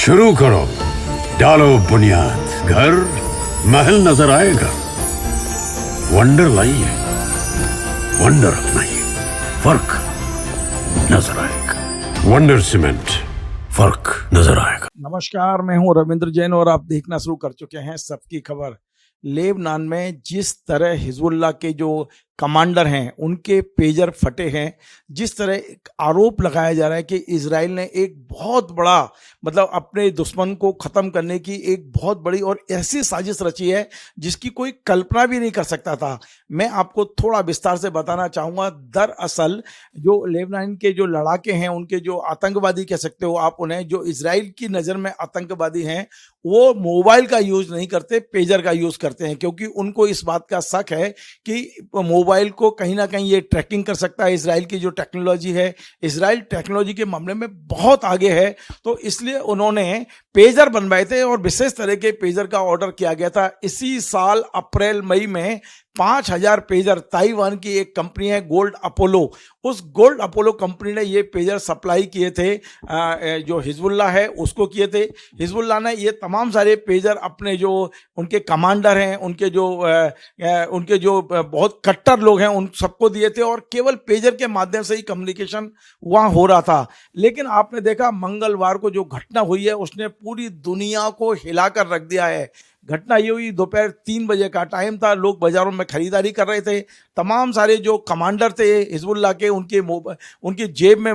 शुरू करो, डालो बुनियाद, घर महल नजर आएगा। वंडर लाइए, वंडर अपनाइए, फर्क नजर आएगा। वंडर सीमेंट, फर्क नजर आएगा। नमस्कार, मैं हूं रविंद्र जैन और आप देखना शुरू कर चुके हैं सबकी खबर। लेबनान में जिस तरह हिजबुल्लाह के जो कमांडर हैं उनके पेजर फटे हैं, जिस तरह एक आरोप लगाया जा रहा है कि इजराइल ने एक बहुत बड़ा अपने दुश्मन को ख़त्म करने की एक बहुत बड़ी और ऐसी साजिश रची है जिसकी कोई कल्पना भी नहीं कर सकता था। मैं आपको थोड़ा विस्तार से बताना चाहूँगा। दरअसल जो लेबनान के जो लड़ाके हैं, उनके जो आतंकवादी कह सकते हो आप उन्हें, जो इजराइल की नज़र में आतंकवादी हैं, वो मोबाइल का यूज़ नहीं करते, पेजर का यूज़ करते हैं, क्योंकि उनको इस बात का शक है कि मोबाइल को कहीं ना कहीं ये ट्रैकिंग कर सकता है। इजराइल की जो टेक्नोलॉजी है, इजराइल टेक्नोलॉजी के मामले में बहुत आगे है, तो इसलिए उन्होंने पेजर बनवाए थे और विशेष तरह के पेजर का ऑर्डर किया गया था। इसी साल अप्रैल मई में 5000 पेजर ताइवान की एक कंपनी है गोल्ड अपोलो, उस गोल्ड अपोलो कंपनी ने ये पेजर सप्लाई किए थे, जो हिजबुल्लाह है उसको किए थे। हिजबुल्लाह ने ये तमाम सारे पेजर अपने जो उनके कमांडर हैं, उनके जो बहुत कट्टर लोग हैं, उन सबको दिए थे और केवल पेजर के माध्यम से ही कम्युनिकेशन वहाँ हो रहा था। लेकिन आपने देखा मंगलवार को जो घटना हुई है उसने पूरी दुनिया को हिलाकर रख दिया है। घटना ये हुई, दोपहर 3 बजे का टाइम था, लोग बाजारों में खरीदारी कर रहे थे। तमाम सारे जो कमांडर थे हिजबुल्लाह के, उनकी जेब में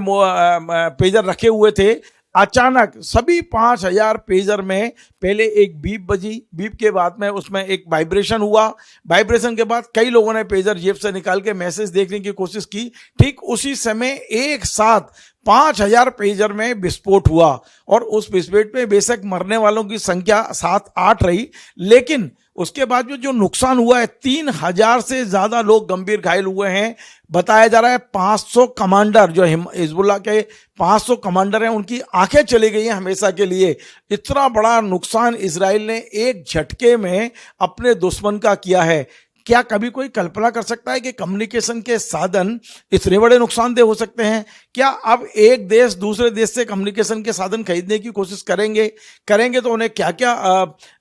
पेजर रखे हुए थे। अचानक सभी 5000 पेजर में पहले एक बीप बजी, बीप के बाद में उसमें एक वाइब्रेशन हुआ। वाइब्रेशन के बाद कई लोगों ने पेजर जेब से निकाल के मैसेज देखने की कोशिश की। ठीक उसी समय एक साथ 5000 पेजर में विस्फोट हुआ और उस विस्फोट में बेशक मरने वालों की संख्या 7-8 रही, लेकिन उसके बाद में जो नुकसान हुआ है, 3000 से ज्यादा लोग गंभीर घायल हुए हैं। बताया जा रहा है 500 कमांडर, जो हिजबुल्लाह के 500 कमांडर हैं, उनकी आंखें चली गई हैं हमेशा के लिए। इतना बड़ा नुकसान इजराइल ने एक झटके में अपने दुश्मन का किया है। क्या कभी कोई कल्पना कर सकता है कि कम्युनिकेशन के साधन इतने बड़े नुकसानदेह हो सकते हैं? क्या अब एक देश दूसरे देश से कम्युनिकेशन के साधन खरीदने की कोशिश करेंगे तो उन्हें क्या क्या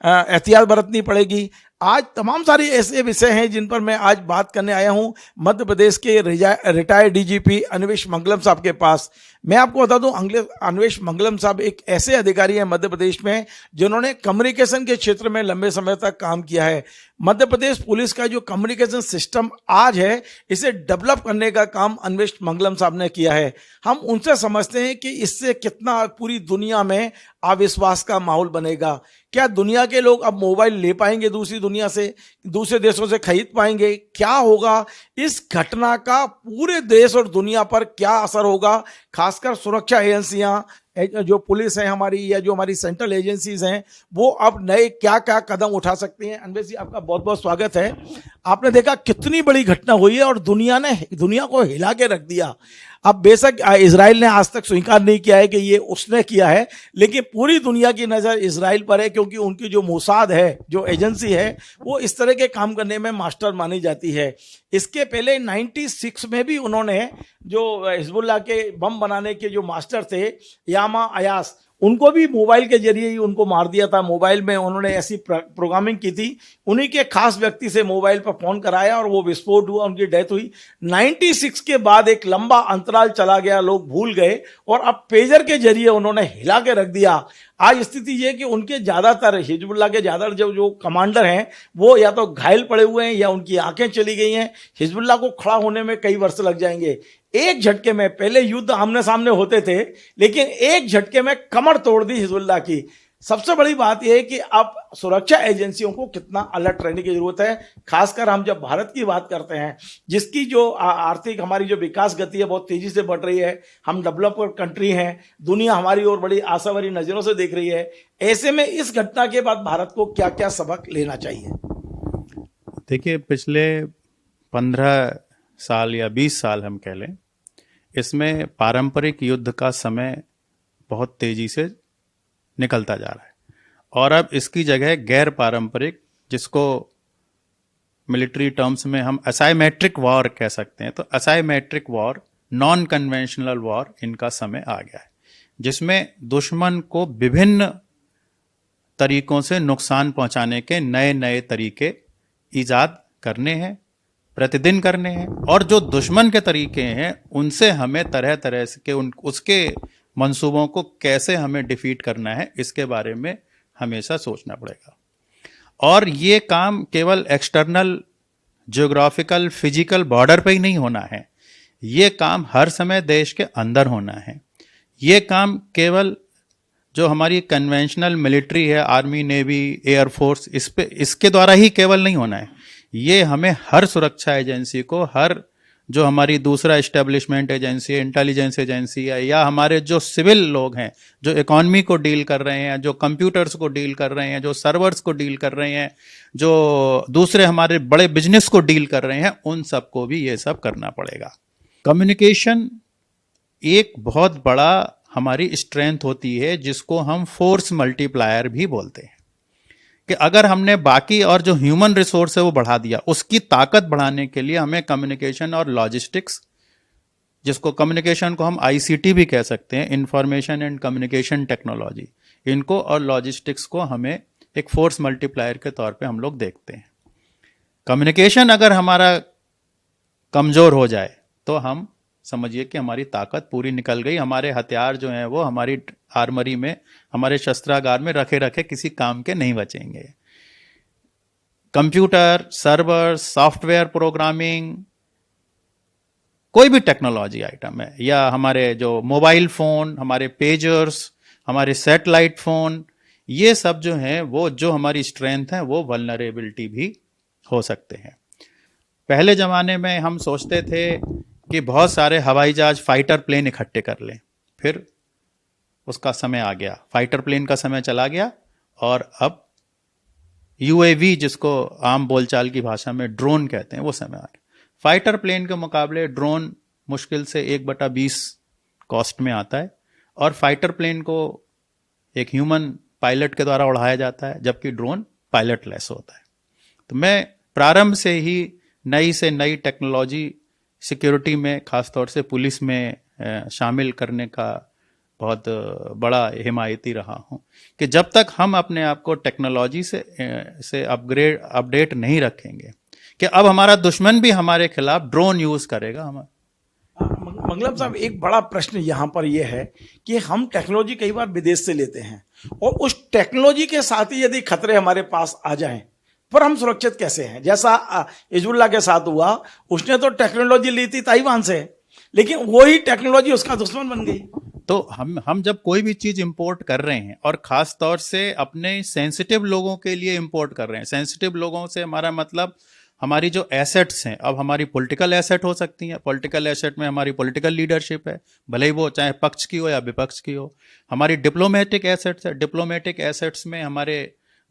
एहतियात बरतनी पड़ेगी? आज तमाम सारे ऐसे विषय हैं जिन पर मैं आज बात करने आया हूं मध्य प्रदेश के रिटायर्ड डीजीपी अन्वेष मंगलम साहब के पास। मैं आपको बता दूं, अन्वेष मंगलम साहब एक ऐसे अधिकारी हैं मध्य प्रदेश में जिन्होंने कम्युनिकेशन के क्षेत्र में लंबे समय तक काम किया है। मध्य प्रदेश पुलिस का जो कम्युनिकेशन सिस्टम आज है, इसे डेवलप करने का काम अन्वेष मंगलम साहब ने किया है। हम उनसे समझते हैं कि इससे कितना पूरी दुनिया में अविश्वास का माहौल बनेगा। क्या दुनिया के लोग अब मोबाइल ले पाएंगे दूसरी दुनिया से, दूसरे देशों से खरीद पाएंगे? क्या होगा इस घटना का पूरे देश और दुनिया पर क्या असर होगा? खासकर सुरक्षा एजेंसियां, जो पुलिस है हमारी, या जो हमारी सेंट्रल एजेंसीज हैं, वो अब नए क्या क्या कदम उठा सकती हैं। अन्वेष जी, आपका बहुत बहुत स्वागत है। आपने देखा कितनी बड़ी घटना हुई है और दुनिया को हिला के रख दिया। अब बेशक इजराइल ने आज तक स्वीकार नहीं किया है कि ये उसने किया है, लेकिन पूरी दुनिया की नज़र इजराइल पर है, क्योंकि उनकी जो मोसाद है, जो एजेंसी है, वो इस तरह के काम करने में मास्टर मानी जाती है। इसके पहले 96 में भी उन्होंने जो हिजबुल्लाह के बम बनाने के जो मास्टर थे यामा अयास, उनको भी मोबाइल के जरिए ही उनको मार दिया था। मोबाइल में उन्होंने ऐसी प्रोग्रामिंग की थी, उन्हीं के खास व्यक्ति से मोबाइल पर फोन कराया और वो विस्फोट हुआ, उनकी डेथ हुई। 96 के बाद एक लंबा अंतराल चला गया, लोग भूल गए और अब पेजर के जरिए उन्होंने हिला के रख दिया। आज स्थिति ये कि उनके ज्यादातर हिजबुल्लाह के ज्यादातर जो कमांडर हैं वो या तो घायल पड़े हुए हैं या उनकी आंखें चली गई हैं। हिजबुल्लाह को खड़ा होने में कई वर्ष लग जाएंगे। एक झटके में, पहले युद्ध आमने सामने होते थे, लेकिन एक झटके में कमर तोड़ दी हिजबुल्लाह की। सबसे बड़ी बात यह है कि अब सुरक्षा एजेंसियों को कितना अलर्ट रहने की जरूरत है। खासकर हम जब भारत की बात करते हैं, जिसकी जो आर्थिक हमारी जो विकास गति है बहुत तेजी से बढ़ रही है, हम डेवलप्ड कंट्री हैं, दुनिया हमारी ओर बड़ी आशा भरी नजरों से देख रही है। ऐसे में इस घटना के बाद भारत को क्या क्या सबक लेना चाहिए? देखिए, पिछले 15 साल या 20 साल हम कह लें, इसमें पारंपरिक युद्ध का समय बहुत तेजी से निकलता जा रहा है और अब इसकी जगह गैर पारंपरिक, जिसको मिलिट्री टर्म्स में हम असाइमेट्रिक वॉर कह सकते हैं, तो असाइमेट्रिक वॉर, नॉन कन्वेंशनल वॉर, इनका समय आ गया है। जिसमें दुश्मन को विभिन्न तरीकों से नुकसान पहुंचाने के नए नए तरीके ईजाद करने हैं, प्रतिदिन करने हैं। और जो दुश्मन के तरीके हैं उनसे हमें तरह तरह के उसके मंसूबों को कैसे हमें डिफीट करना है, इसके बारे में हमेशा सोचना पड़ेगा। और ये काम केवल एक्सटर्नल ज्योग्राफिकल फिजिकल बॉर्डर पे ही नहीं होना है, ये काम हर समय देश के अंदर होना है। ये काम केवल जो हमारी कन्वेंशनल मिलिट्री है, आर्मी नेवी एयरफोर्स, इसके द्वारा ही केवल नहीं होना है। ये हमें हर सुरक्षा एजेंसी को, हर जो हमारी दूसरा इस्टेब्लिशमेंट एजेंसी है, इंटेलिजेंस एजेंसी है, या हमारे जो सिविल लोग हैं जो इकोनॉमी को डील कर रहे हैं, जो कंप्यूटर्स को डील कर रहे हैं, जो सर्वर्स को डील कर रहे हैं, जो दूसरे हमारे बड़े बिजनेस को डील कर रहे हैं, उन सबको भी ये सब करना पड़ेगा। कम्युनिकेशन एक बहुत बड़ा हमारी स्ट्रेंथ होती है, जिसको हम फोर्स मल्टीप्लायर भी बोलते हैं। कि अगर हमने बाकी और जो ह्यूमन रिसोर्स है वो बढ़ा दिया, उसकी ताकत बढ़ाने के लिए हमें कम्युनिकेशन और लॉजिस्टिक्स, जिसको कम्युनिकेशन को हम आईसीटी भी कह सकते हैं, इंफॉर्मेशन एंड कम्युनिकेशन टेक्नोलॉजी, इनको और लॉजिस्टिक्स को हमें एक फोर्स मल्टीप्लायर के तौर पे हम लोग देखते हैं। कम्युनिकेशन अगर हमारा कमजोर हो जाए तो हम समझिए कि हमारी ताकत पूरी निकल गई, हमारे हथियार जो हैं वो हमारी आर्मरी में, हमारे शस्त्रागार में रखे रखे किसी काम के नहीं बचेंगे। कंप्यूटर, सर्वर, सॉफ्टवेयर प्रोग्रामिंग, कोई भी टेक्नोलॉजी आइटम है, या हमारे जो मोबाइल फोन, हमारे पेजर्स, हमारे सैटेलाइट फोन, ये सब जो हैं वो जो हमारी स्ट्रेंथ है वो वल्नरेबिलिटी भी हो सकते हैं। पहले जमाने में हम सोचते थे कि बहुत सारे हवाई जहाज, फाइटर प्लेन इकट्ठे कर लें, फिर उसका समय आ गया, फाइटर प्लेन का समय चला गया, और अब यूएवी, जिसको आम बोलचाल की भाषा में ड्रोन कहते हैं, वो समय आ गया। फाइटर प्लेन के मुकाबले ड्रोन मुश्किल से 1/20 कॉस्ट में आता है, और फाइटर प्लेन को एक ह्यूमन पायलट के द्वारा उड़ाया जाता है, जबकि ड्रोन पायलट लेस होता है। तो मैं प्रारंभ से ही नई से नई टेक्नोलॉजी सिक्योरिटी में, खासतौर से पुलिस में शामिल करने का बहुत बड़ा हिमायती रहा हूं, कि जब तक हम अपने आप को टेक्नोलॉजी से अपडेट नहीं रखेंगे, कि अब हमारा दुश्मन भी हमारे खिलाफ ड्रोन यूज करेगा। मंगलम साहब, एक बड़ा प्रश्न यहाँ पर यह है कि हम टेक्नोलॉजी कई बार विदेश से लेते हैं, और उस टेक्नोलॉजी के साथ ही यदि खतरे हमारे पास आ जाएं, पर हम सुरक्षित कैसे हैं? जैसा हिजबुल्लाह के साथ हुआ, उसने तो टेक्नोलॉजी ली थी ताइवान से, लेकिन वही टेक्नोलॉजी उसका दुश्मन बन गई। तो हम जब कोई भी चीज इंपोर्ट कर रहे हैं, और खास तौर से अपने सेंसिटिव लोगों के लिए इंपोर्ट कर रहे हैं, सेंसिटिव लोगों से हमारा मतलब हमारी जो एसेट्स हैं, अब हमारी पॉलिटिकल एसेट हो सकती हैं, पॉलिटिकल एसेट में हमारी पॉलिटिकल लीडरशिप है, भले ही वो चाहे पक्ष की हो या विपक्ष की हो। हमारी डिप्लोमेटिक एसेट्स है, डिप्लोमेटिक एसेट्स में हमारे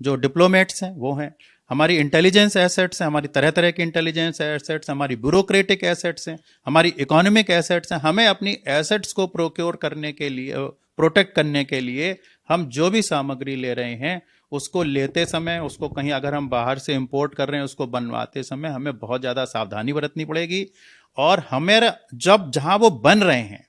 जो डिप्लोमेट्स हैं वो हैं, हमारी इंटेलिजेंस एसेट्स हैं, हमारी तरह तरह की इंटेलिजेंस एसेट्स, हमारी ब्यूरोक्रेटिक एसेट्स हैं, हमारी इकोनॉमिक एसेट्स हैं। हमें अपनी एसेट्स को प्रोक्योर करने के लिए, प्रोटेक्ट करने के लिए हम जो भी सामग्री ले रहे हैं, उसको लेते समय, उसको कहीं अगर हम बाहर से इंपोर्ट कर रहे हैं, उसको बनवाते समय हमें बहुत ज़्यादा सावधानी बरतनी पड़ेगी। और हमें जब जहाँ वो बन रहे हैं,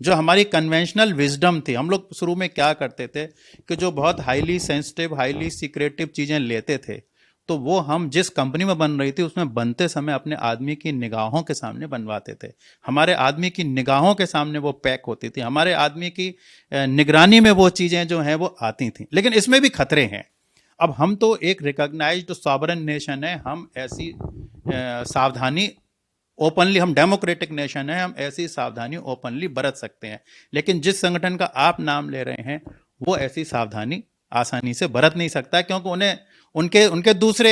जो हमारी कन्वेंशनल विजडम थी, हम लोग शुरू में क्या करते थे कि जो बहुत हाईली सेंसिटिव, हाईली सीक्रेटिव चीज़ें लेते थे, तो वो हम जिस कंपनी में बन रही थी उसमें बनते समय अपने आदमी की निगाहों के सामने बनवाते थे, हमारे आदमी की निगाहों के सामने वो पैक होती थी, हमारे आदमी की निगरानी में वो चीज़ें जो हैं वो आती थी। लेकिन इसमें भी खतरे हैं। अब हम तो एक रिकॉग्नाइज्ड सॉवरेन नेशन है, हम ऐसी सावधानी ओपनली, हम डेमोक्रेटिक नेशन है, हम ऐसी सावधानी ओपनली बरत सकते हैं। लेकिन जिस संगठन का आप नाम ले रहे हैं वो ऐसी सावधानी आसानी से बरत नहीं सकता, क्योंकि उन्हें उनके दूसरे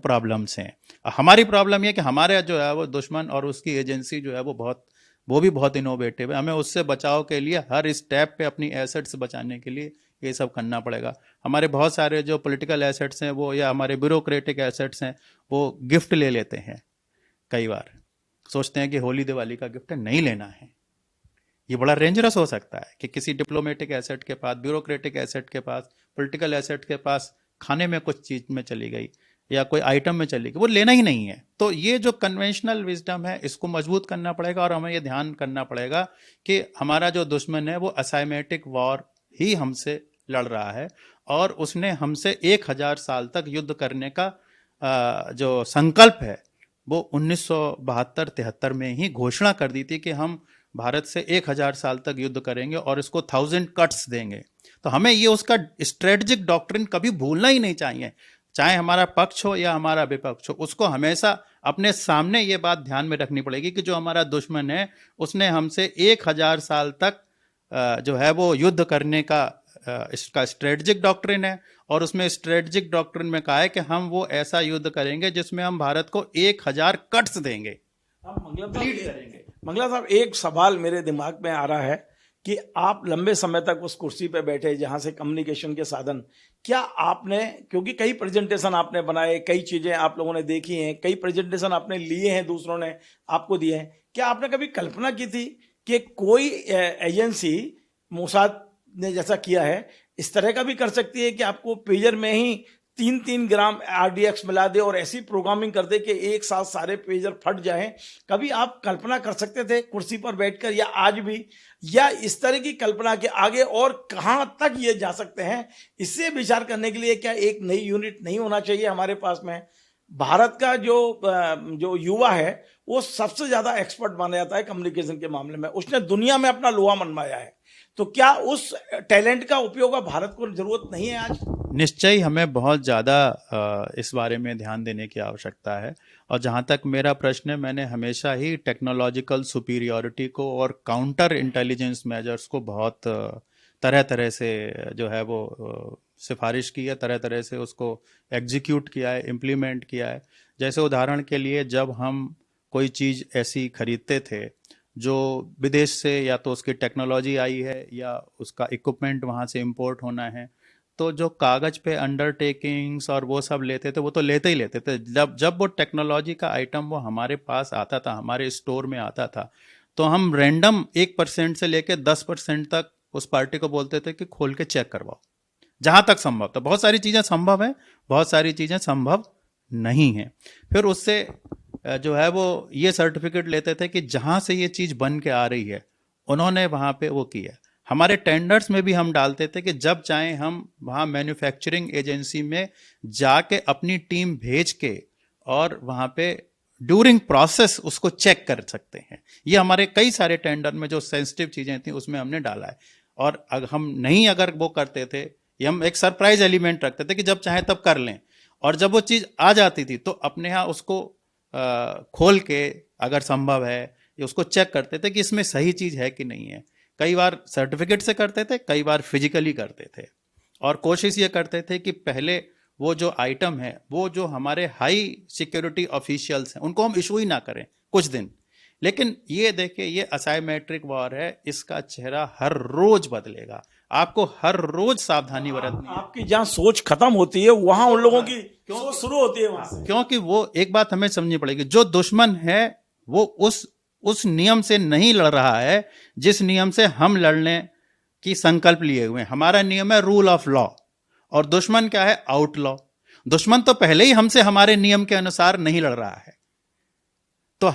प्रॉब्लम्स हैं। हमारी प्रॉब्लम ये कि हमारे जो है वो दुश्मन और उसकी एजेंसी जो है वो भी बहुत इनोवेटिव है। हमें उससे बचाव के लिए हर स्टेप पे अपनी एसेट्स बचाने के लिए ये सब करना पड़ेगा। हमारे बहुत सारे जो पॉलिटिकल एसेट्स हैं वो, या हमारे ब्यूरोक्रेटिक एसेट्स हैं, वो गिफ्ट ले लेते हैं। कई बार सोचते हैं कि होली दिवाली का गिफ्ट नहीं लेना है। ये बड़ा डेंजरस हो सकता है कि किसी डिप्लोमेटिक एसेट के पास, ब्यूरोक्रेटिक एसेट के पास, पॉलिटिकल एसेट के पास खाने में कुछ चीज़ में चली गई या कोई आइटम में चली गई, वो लेना ही नहीं है। तो ये जो कन्वेंशनल विजडम है इसको मजबूत करना पड़ेगा, और हमें ये ध्यान करना पड़ेगा कि हमारा जो दुश्मन है वो असाइमेटिक वॉर ही हमसे लड़ रहा है, और उसने हमसे 1000 साल तक युद्ध करने का जो संकल्प है वो 1972-73 में ही घोषणा कर दी थी कि हम भारत से 1000 साल तक युद्ध करेंगे और इसको 1000 कट्स देंगे। तो हमें ये उसका स्ट्रेटजिक डॉक्ट्रिन कभी भूलना ही नहीं चाहिए, चाहे हमारा पक्ष हो या हमारा विपक्ष हो, उसको हमेशा अपने सामने ये बात ध्यान में रखनी पड़ेगी कि जो हमारा दुश्मन है उसने हमसे 1000 साल तक जो है वो युद्ध करने का इसका स्ट्रेटजिक डॉक्ट्रिन है, और उसमें स्ट्रेटजिक डॉक्ट्रिन में कहा है कि हम वो ऐसा युद्ध करेंगे जिसमें हम भारत को 1000 कट्स देंगे, ब्लीड करेंगे। मंगला साहब, एक सवाल मेरे दिमाग में आ रहा है कि आप लंबे समय तक उस कुर्सी पे बैठे जहां से कम्युनिकेशन के साधन, क्या आपने, क्योंकि कई प्रेजेंटेशन आपने बनाए, कई चीजें आप लोगों ने देखी हैं, कई प्रेजेंटेशन आपने लिए हैं, दूसरों ने आपको दिए हैं, क्या आपने कभी कल्पना की थी कि कोई एजेंसी मोसाद ने जैसा किया है इस तरह का भी कर सकती है कि आपको पेजर में ही 3-3 ग्राम RDX मिला दे और ऐसी प्रोग्रामिंग कर दे कि एक साथ सारे पेजर फट जाएं? कभी आप कल्पना कर सकते थे कुर्सी पर बैठकर, या आज भी, या इस तरह की कल्पना के आगे और कहां तक ये जा सकते हैं, इससे विचार करने के लिए क्या एक नई यूनिट नहीं होना चाहिए हमारे पास में? भारत का जो युवा है वो सबसे ज्यादा एक्सपर्ट माना जाता है कम्युनिकेशन के मामले में, उसने दुनिया में अपना लोहा मनवाया है, तो क्या उस टैलेंट का उपयोग भारत को जरूरत नहीं है आज? निश्चय ही हमें बहुत ज़्यादा इस बारे में ध्यान देने की आवश्यकता है, और जहाँ तक मेरा प्रश्न है, मैंने हमेशा ही टेक्नोलॉजिकल सुपीरियॉरिटी को और काउंटर इंटेलिजेंस मेजर्स को बहुत तरह तरह से जो है वो सिफारिश की है, तरह तरह से उसको एग्जीक्यूट किया है, इम्प्लीमेंट किया है। जैसे उदाहरण के लिए, जब हम कोई चीज़ ऐसी खरीदते थे जो विदेश से या तो उसकी टेक्नोलॉजी आई है या उसका इक्विपमेंट वहाँ से इंपोर्ट होना है, तो जो कागज पे अंडरटेकिंग्स और वो सब लेते थे वो तो लेते ही लेते थे। जब वो टेक्नोलॉजी का आइटम वो हमारे पास आता था, हमारे स्टोर में आता था, तो हम रैंडम 1% से लेके 10% तक उस पार्टी को बोलते थे कि खोल के चेक करवाओ, जहाँ तक संभव था। बहुत सारी चीज़ें संभव है, बहुत सारी चीज़ें संभव नहीं है। फिर उससे जो है वो ये सर्टिफिकेट लेते थे कि जहाँ से ये चीज़ बन के आ रही है उन्होंने वहाँ पे वो किया। हमारे टेंडर्स में भी हम डालते थे कि जब चाहें हम वहाँ मैन्युफैक्चरिंग एजेंसी में जाके अपनी टीम भेज के और वहाँ पे ड्यूरिंग प्रोसेस उसको चेक कर सकते हैं। ये हमारे कई सारे टेंडर में जो सेंसिटिव चीज़ें थी उसमें हमने डाला है। और अगर वो करते थे, ये हम एक सरप्राइज एलिमेंट रखते थे कि जब चाहे तब कर लें, और जब वो चीज़ आ जाती थी तो अपने यहाँ उसको खोल के अगर संभव है ये उसको चेक करते थे कि इसमें सही चीज़ है कि नहीं है। कई बार सर्टिफिकेट से करते थे, कई बार फिजिकली करते थे, और कोशिश ये करते थे कि पहले वो जो आइटम है वो जो हमारे हाई सिक्योरिटी ऑफिशियल्स हैं उनको हम इशू ही ना करें कुछ दिन। लेकिन ये देखिए, ये असाइमेट्रिक वॉर है, इसका चेहरा हर रोज बदलेगा, आपको हर रोज सावधानी बरतनी है। आपकी जहाँ सोच खत्म होती है वहां उन लोगों की सोच शुरू होती है वहां से। क्योंकि वो एक बात हमें समझनी पड़ेगी, जो दुश्मन है वो उस नियम से नहीं लड़ रहा है जिस नियम से हम लड़ने की संकल्प लिए हुए हैं। हमारा नियम है रूल ऑफ लॉ, और दुश्मन क्या है? Out law. दुश्मन तो पहले ही हमसे हमारे नियम के अनुसार नहीं लड़ रहा है, तो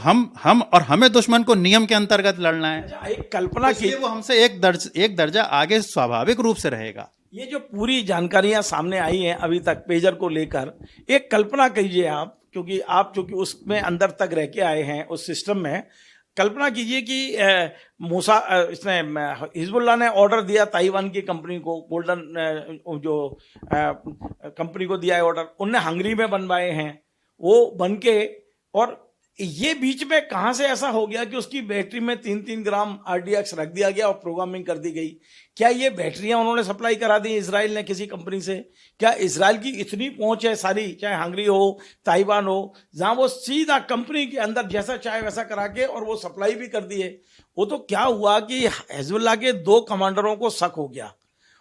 हमें दुश्मन को नियम के अंतर्गत लड़ना है। एक कल्पना की, वो हमसे एक दर्जा आगे स्वाभाविक रूप से रहेगा। ये जो पूरी जानकारियां सामने आई हैं अभी तक पेजर को लेकर, एक कल्पना कीजिए आप, क्योंकि आप चूंकि उसमें अंदर तक रह के आए हैं उस सिस्टम में, कल्पना कीजिए कि इसने हिजबुल्लाह ने ऑर्डर दिया ताइवान की कंपनी को, गोल्डन जो कंपनी को दिया है ऑर्डर, उनने हंगरी में बनवाए हैं, वो बन के, और ये बीच में कहां से ऐसा हो गया कि उसकी बैटरी में 3-3 ग्राम RDX रख दिया गया और प्रोग्रामिंग कर दी गई? क्या ये बैटरियां उन्होंने सप्लाई करा दी इजराइल ने किसी कंपनी से? क्या इजराइल की इतनी पहुंच है सारी, चाहे हंगरी हो, ताइवान हो, जहां वो सीधा कंपनी के अंदर जैसा चाहे वैसा करा के और वो सप्लाई भी कर दी है? वो तो क्या हुआ कि हिजबुल्लाह के 2 कमांडरों को शक हो गया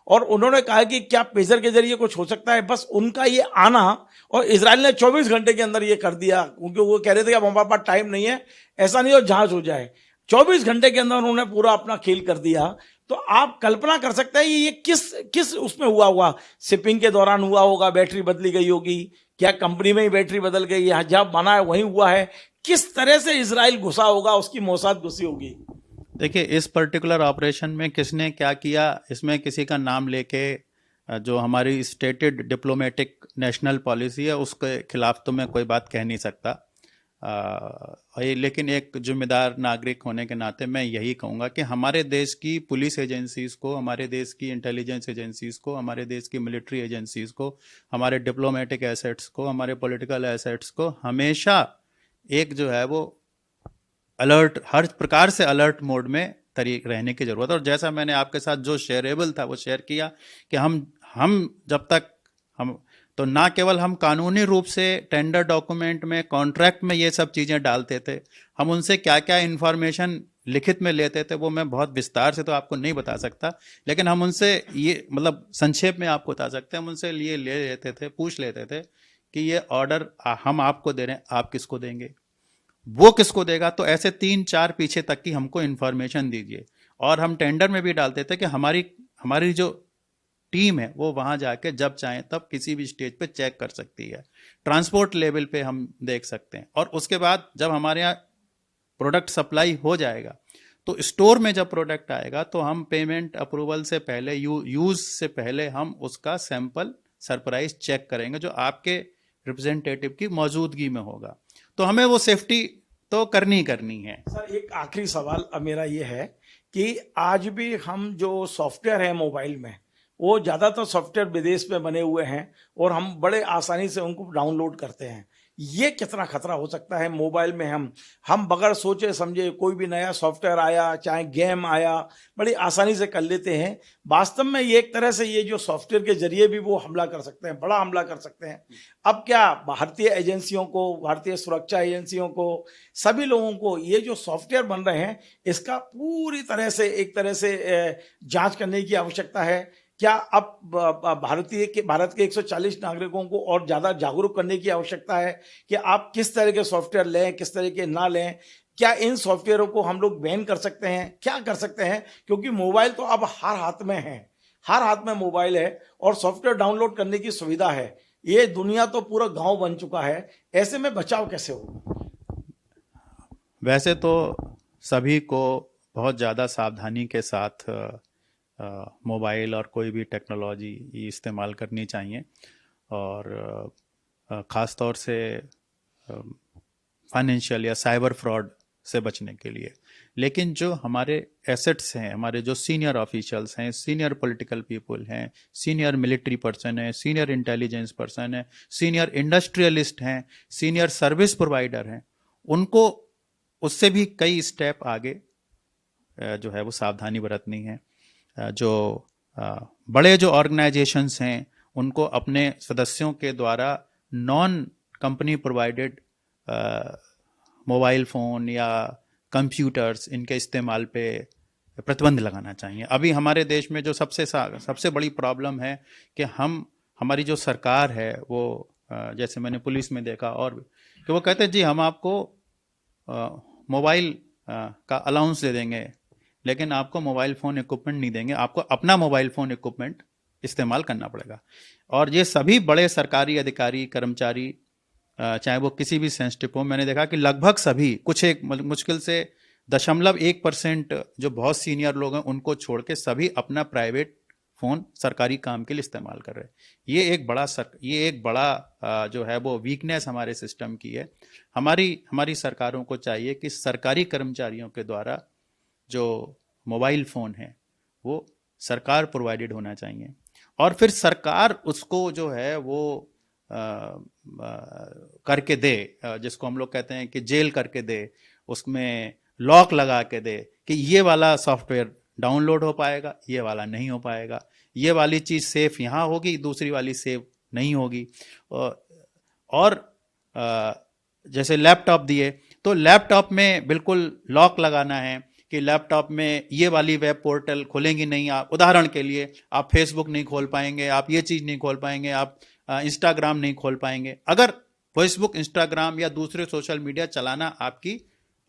और उन्होंने कहा कि क्या पेजर के जरिए कुछ हो सकता है। बस उनका ये आना, और इजराइल ने 24 घंटे के अंदर ये कर दिया, क्योंकि वो कह रहे थे कि अब हमारे पास टाइम नहीं है, ऐसा नहीं हो जांच हो जाए। 24 घंटे के अंदर उन्होंने पूरा अपना खेल कर दिया। तो आप कल्पना कर सकते हैं ये किस उसमें हुआ होगा? शिपिंग के दौरान हुआ होगा, बैटरी बदली गई होगी, क्या कंपनी में ही बैटरी बदल गई, यहाँ जहाँ बना है वहीं हुआ है? किस तरह से इजराइल घुसा होगा, उसकी मोसाद घुसी होगी? देखिए, इस पर्टिकुलर ऑपरेशन में किसने क्या किया, इसमें किसी का नाम लेके जो हमारी स्टेटेड डिप्लोमेटिक नेशनल पॉलिसी है उसके खिलाफ तो मैं कोई बात कह नहीं सकता। लेकिन एक जिम्मेदार नागरिक होने के नाते मैं यही कहूँगा कि हमारे देश की पुलिस एजेंसीज को, हमारे देश की इंटेलिजेंस एजेंसीज को, हमारे देश की मिलिट्री एजेंसीज को, हमारे डिप्लोमेटिक एसेट्स को, हमारे पॉलिटिकल एसेट्स को हमेशा एक जो है वो अलर्ट, हर प्रकार से अलर्ट मोड में रहने की जरूरत है। और जैसा मैंने आपके साथ जो शेयरेबल था वो शेयर किया कि हम जब तक हम तो ना केवल हम कानूनी रूप से टेंडर डॉक्यूमेंट में, कॉन्ट्रैक्ट में ये सब चीज़ें डालते थे, हम उनसे क्या क्या इन्फॉर्मेशन लिखित में लेते थे वो मैं बहुत विस्तार से तो आपको नहीं बता सकता, लेकिन हम उनसे ये मतलब संक्षेप में आपको बता सकते हैं, हम उनसे ये ले लेते थे, पूछ लेते थे कि ये ऑर्डर हम आपको दे रहे हैं, आप किसको देंगे, वो किसको देगा। तो ऐसे 3-4 पीछे तक की हमको इन्फॉर्मेशन दीजिए। और हम टेंडर में भी डालते थे कि हमारी जो टीम है वो वहां जाके जब चाहें तब किसी भी स्टेज पे चेक कर सकती है, ट्रांसपोर्ट लेवल पे हम देख सकते हैं। और उसके बाद जब हमारे यहाँ प्रोडक्ट सप्लाई हो जाएगा तो स्टोर में जब प्रोडक्ट आएगा तो हम पेमेंट अप्रूवल से पहले, यूज से पहले हम उसका सैंपल सरप्राइज चेक करेंगे जो आपके रिप्रेजेंटेटिव की मौजूदगी में होगा। तो हमें वो सेफ्टी तो करनी है। सर, एक आखिरी सवाल अब मेरा ये है कि आज भी हम जो सॉफ्टवेयर है मोबाइल में, वो ज़्यादातर सॉफ्टवेयर विदेश में बने हुए हैं और हम बड़े आसानी से उनको डाउनलोड करते हैं। ये कितना खतरा हो सकता है मोबाइल में? हम बगैर सोचे समझे कोई भी नया सॉफ्टवेयर आया, चाहे गेम आया, बड़ी आसानी से कर लेते हैं। वास्तव में ये एक तरह से ये जो सॉफ्टवेयर के जरिए भी वो हमला कर सकते हैं, बड़ा हमला कर सकते हैं। अब क्या भारतीय एजेंसियों को, भारतीय सुरक्षा एजेंसियों को, सभी लोगों को ये जो सॉफ्टवेयर बन रहे हैं इसका पूरी तरह से एक तरह से जांच करने की आवश्यकता है? क्या अब भारत के 140 नागरिकों को और ज़्यादा जागरूक करने की आवश्यकता है कि आप किस तरह के सॉफ्टवेयर लें, किस तरह के ना लें? क्या इन सॉफ्टवेयरों को हम लोग बैन कर सकते हैं? क्या कर सकते हैं? क्योंकि मोबाइल तो अब हर हाथ में है, हर हाथ में मोबाइल है और सॉफ्टवेयर डाउनलोड करने की सुविधा है। ये दुनिया तो पूरा गांव बन चुका है, ऐसे में बचाव कैसे होगा? वैसे तो सभी को बहुत ज़्यादा सावधानी के साथ मोबाइल और कोई भी टेक्नोलॉजी इस्तेमाल करनी चाहिए, और ख़ास तौर से फाइनेंशियल या साइबर फ्रॉड से बचने के लिए। लेकिन जो हमारे एसेट्स हैं, हमारे जो सीनियर ऑफिशियल्स हैं, सीनियर पॉलिटिकल पीपल हैं, सीनियर मिलिट्री पर्सन हैं, सीनियर इंटेलिजेंस पर्सन हैं, सीनियर इंडस्ट्रियलिस्ट हैं, सीनियर सर्विस प्रोवाइडर हैं, उनको उससे भी कई स्टेप आगे जो है वो सावधानी बरतनी है। जो बड़े जो ऑर्गेनाइजेशंस हैं उनको अपने सदस्यों के द्वारा non company provided mobile phone या कंप्यूटर्स, इनके इस्तेमाल पे प्रतिबंध लगाना चाहिए। अभी हमारे देश में जो सबसे बड़ी प्रॉब्लम है कि हमारी जो सरकार है वो जैसे मैंने पुलिस में देखा और कि वो कहते हैं जी हम आपको मोबाइल का अलाउंस दे देंगे लेकिन आपको मोबाइल फ़ोन इक्विपमेंट नहीं देंगे, आपको अपना मोबाइल फ़ोन इक्विपमेंट इस्तेमाल करना पड़ेगा। और ये सभी बड़े सरकारी अधिकारी, कर्मचारी, चाहे वो किसी भी सेंसिटिव हो, मैंने देखा कि लगभग सभी, कुछ एक मुश्किल से 0.1% जो बहुत सीनियर लोग हैं उनको छोड़ के सभी अपना प्राइवेट फ़ोन सरकारी काम के लिए इस्तेमाल कर रहे हैं। ये एक बड़ा जो है वो वीकनेस हमारे सिस्टम की है। हमारी सरकारों को चाहिए कि सरकारी कर्मचारियों के द्वारा जो मोबाइल फ़ोन है वो सरकार प्रोवाइडेड होना चाहिए, और फिर सरकार उसको जो है वो करके दे, जिसको हम लोग कहते हैं कि जेल करके दे, उसमें लॉक लगा के दे कि ये वाला सॉफ्टवेयर डाउनलोड हो पाएगा, ये वाला नहीं हो पाएगा, ये वाली चीज़ सेफ यहाँ होगी, दूसरी वाली सेफ नहीं होगी। और जैसे लैपटॉप दिए तो लैपटॉप में बिल्कुल लॉक लगाना है कि लैपटॉप में ये वाली वेब पोर्टल खोलेंगी नहीं। आप उदाहरण के लिए आप फेसबुक नहीं खोल पाएंगे, आप ये चीज़ नहीं खोल पाएंगे, आप इंस्टाग्राम नहीं खोल पाएंगे। अगर फेसबुक, इंस्टाग्राम या दूसरे सोशल मीडिया चलाना आपकी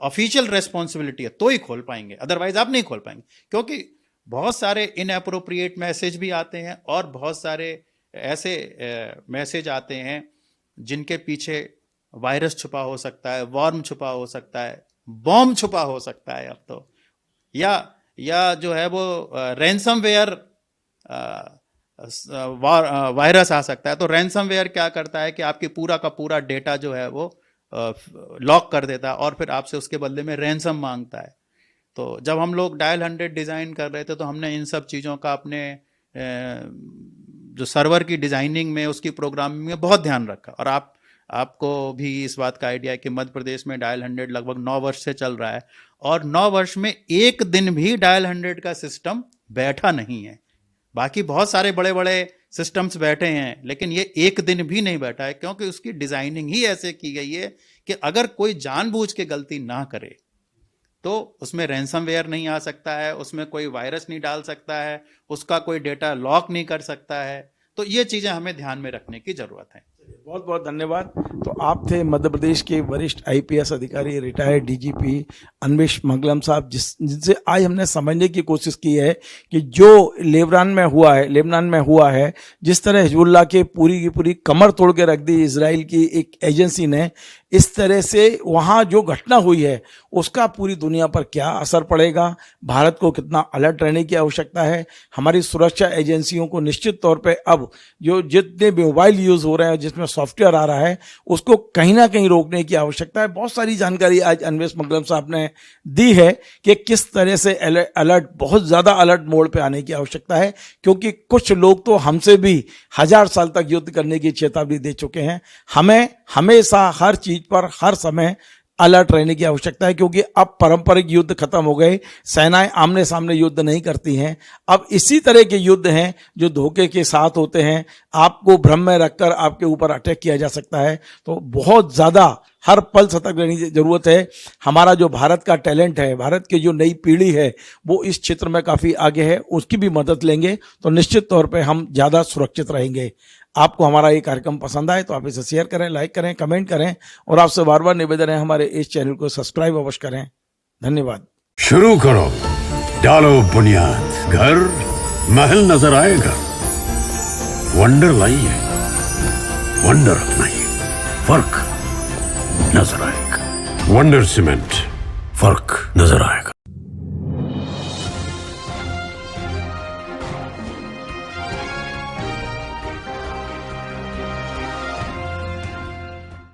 ऑफिशियल रेस्पॉन्सिबिलिटी है तो ही खोल पाएंगे, अदरवाइज आप नहीं खोल पाएंगे। क्योंकि बहुत सारे इनएप्रोप्रिएट मैसेज भी आते हैं और बहुत सारे ऐसे मैसेज आते हैं जिनके पीछे वायरस छुपा हो सकता है, वर्म छुपा हो सकता है, बॉम्ब छुपा हो सकता है अब तो, या जो है वो रैंसमवेयर वायरस आ सकता है। तो रैंसमवेयर क्या करता है कि आपकी पूरा का पूरा डेटा जो है वो लॉक कर देता है और फिर आपसे उसके बदले में रैंसम मांगता है। तो जब हम लोग डायल 100 डिज़ाइन कर रहे थे तो हमने इन सब चीज़ों का अपने जो सर्वर की डिज़ाइनिंग में, उसकी प्रोग्रामिंग में बहुत ध्यान रखा। और आपको भी इस बात का आइडिया है कि मध्य प्रदेश में डायल 100 लगभग 9 वर्ष से चल रहा है और 9 वर्ष में एक दिन भी डायल 100 का सिस्टम बैठा नहीं है। बाकी बहुत सारे बड़े बड़े सिस्टम्स बैठे हैं, लेकिन ये एक दिन भी नहीं बैठा है, क्योंकि उसकी डिज़ाइनिंग ही ऐसे की गई है कि अगर कोई जानबूझ के गलती ना करे तो उसमें रैंसमवेयर नहीं आ सकता है, उसमें कोई वायरस नहीं डाल सकता है, उसका कोई डेटा लॉक नहीं कर सकता है। तो ये चीज़ें हमें ध्यान में रखने की ज़रूरत है। बहुत बहुत धन्यवाद। तो आप थे मध्य प्रदेश के वरिष्ठ आईपीएस अधिकारी, रिटायर्ड डीजीपी अन्वेश मंगलम साहब, जिनसे आज हमने समझने की कोशिश की है कि जो लेबनान में हुआ है, जिस तरह हिजबुल्लाह के पूरी की पूरी कमर तोड़ के रख दी इजराइल की एक एजेंसी ने, इस तरह से वहाँ जो घटना हुई है उसका पूरी दुनिया पर क्या असर पड़ेगा, भारत को कितना अलर्ट रहने की आवश्यकता है, हमारी सुरक्षा एजेंसियों को निश्चित तौर पे अब जो जितने मोबाइल यूज़ हो रहे हैं जिसमें सॉफ्टवेयर आ रहा है उसको कहीं ना कहीं रोकने की आवश्यकता है। बहुत सारी जानकारी आज अन्वेश मंगलम साहब ने दी है कि किस तरह से अलर्ट, बहुत ज़्यादा अलर्ट मोड पे आने की आवश्यकता है, क्योंकि कुछ लोग तो हमसे भी 1000 साल तक युद्ध करने की चेतावनी दे चुके हैं। हमें हमेशा हर चीज पर हर समय अलर्ट रहने की आवश्यकता है, क्योंकि अब पारंपरिक युद्ध खत्म हो गए, सेनाएं आमने सामने युद्ध नहीं करती हैं। अब इसी तरह के युद्ध हैं जो धोखे के साथ होते हैं, आपको भ्रम में रखकर आपके ऊपर अटैक किया जा सकता है। तो बहुत ज़्यादा हर पल सतर्क रहने की जरूरत है। हमारा जो भारत का टैलेंट है, भारत की जो नई पीढ़ी है, वो इस क्षेत्र में काफ़ी आगे है, उसकी भी मदद लेंगे तो निश्चित तौर पे हम ज़्यादा सुरक्षित रहेंगे। आपको हमारा ये कार्यक्रम पसंद आए तो आप इसे शेयर करें, लाइक करें, कमेंट करें और आपसे बार बार निवेदन है हमारे इस चैनल को सब्सक्राइब अवश्य करें। धन्यवाद। शुरू करो, डालो बुनियाद, घर महल नजर आएगा। वंडर लाइए, वंडर अपनाइए, फर्क नजर आएगा। वंडर सीमेंट, फर्क नजर आएगा।